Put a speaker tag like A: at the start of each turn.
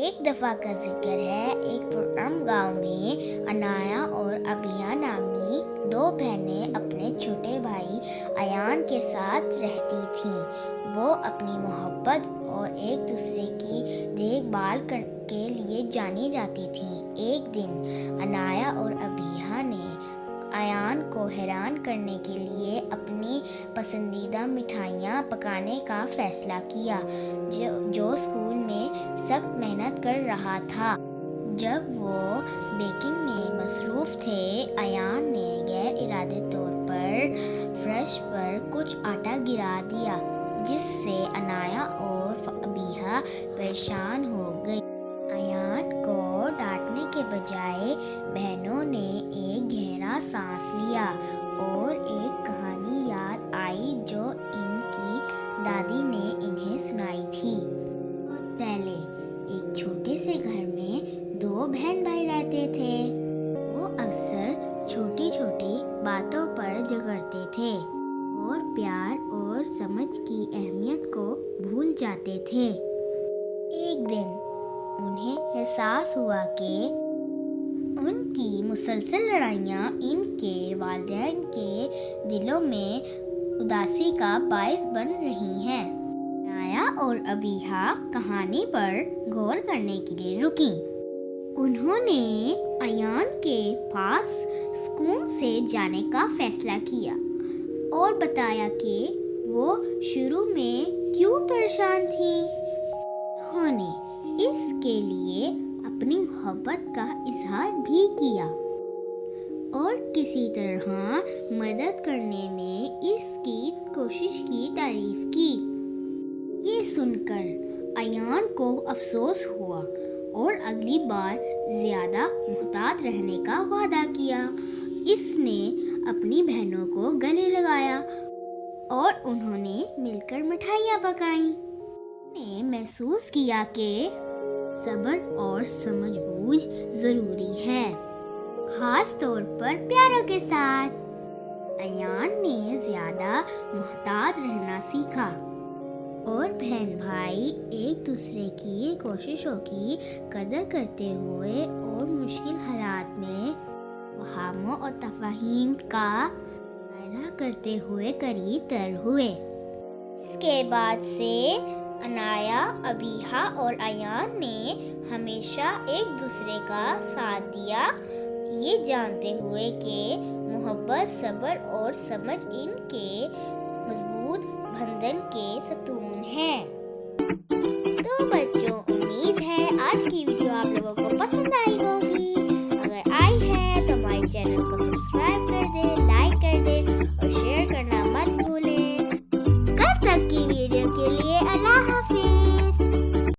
A: ایک دفعہ کا ذکر ہے، ایک پرامن گاؤں میں انایا اور ابیہ نامی دو بہنیں اپنے چھوٹے بھائی ایان کے ساتھ رہتی تھیں۔ وہ اپنی محبت اور ایک دوسرے کی دیکھ بھال کے لیے جانی جاتی تھیں۔ ایک دن انایا اور ابیہ نے ایان کو حیران کرنے کے لیے اپنی پسندیدہ مٹھائیاں پکانے کا فیصلہ کیا، جو اسکول میں سخت محنت کر رہا تھا۔ جب وہ بیکنگ میں مصروف تھے، ایان نے غیر ارادی طور پر فرش پر کچھ آٹا گرا دیا، جس سے انایا اور ابیہ پریشان ہو گئی۔ ایان کو ڈانٹنے کے بجائے بہنوں نے ایک گہرا سانس لیا اور ایک کہانی یاد آئی جو ان کی دادی نے انہیں سنائی تھی۔ بہت پہلے ایک چھوٹے سے گھر میں دو بہن بھائی رہتے تھے۔ وہ اکثر چھوٹی چھوٹی باتوں پر جھگڑتے تھے اور پیار اور سمجھ کی اہمیت کو بھول جاتے تھے۔ ایک دن انہیں احساس ہوا کہ ان کی مسلسل لڑائیاں ان کے والدین کے دلوں میں اداسی کا باعث بن رہی ہیں۔ انایا اور ابیہ کہانی پر غور کرنے کے لیے رکیں۔ انہوں نے ایان کے پاس اسکول سے جانے کا فیصلہ کیا اور بتایا کہ وہ شروع میں کیوں پریشان تھیں۔ انہوں نے اس کے لیے اپنی محبت کا اظہار بھی کیا اور کسی طرح مدد کرنے میں اس کی کوشش کی تعریف کی۔ یہ سن کر ایان کو افسوس ہوا اور اگلی بار زیادہ محتاط رہنے کا وعدہ کیا۔ اس نے اپنی بہنوں کو گلے لگایا اور انہوں نے مل کر مٹھائیاں پکائیں۔ انہوں نے محسوس کیا کہ صبر اور سمجھ بوجھ ضروری ہے، خاص طور پر پیاروں کے ساتھ۔ ایان نے زیادہ محتاط رہنا سیکھا اور بہن بھائی ایک دوسرے کی کوششوں کی قدر کرتے ہوئے اور مشکل حالات میں تفاہم و تفہیم کا مظاہرہ کرتے ہوئے قریب تر ہوئے۔ اس کے بعد سے انایا، ابیہ اور ایان نے ہمیشہ ایک دوسرے کا ساتھ دیا، یہ جانتے ہوئے کہ محبت، صبر اور سمجھ ان کے مضبوط بندھن کے ستون ہیں۔ تو بچوں،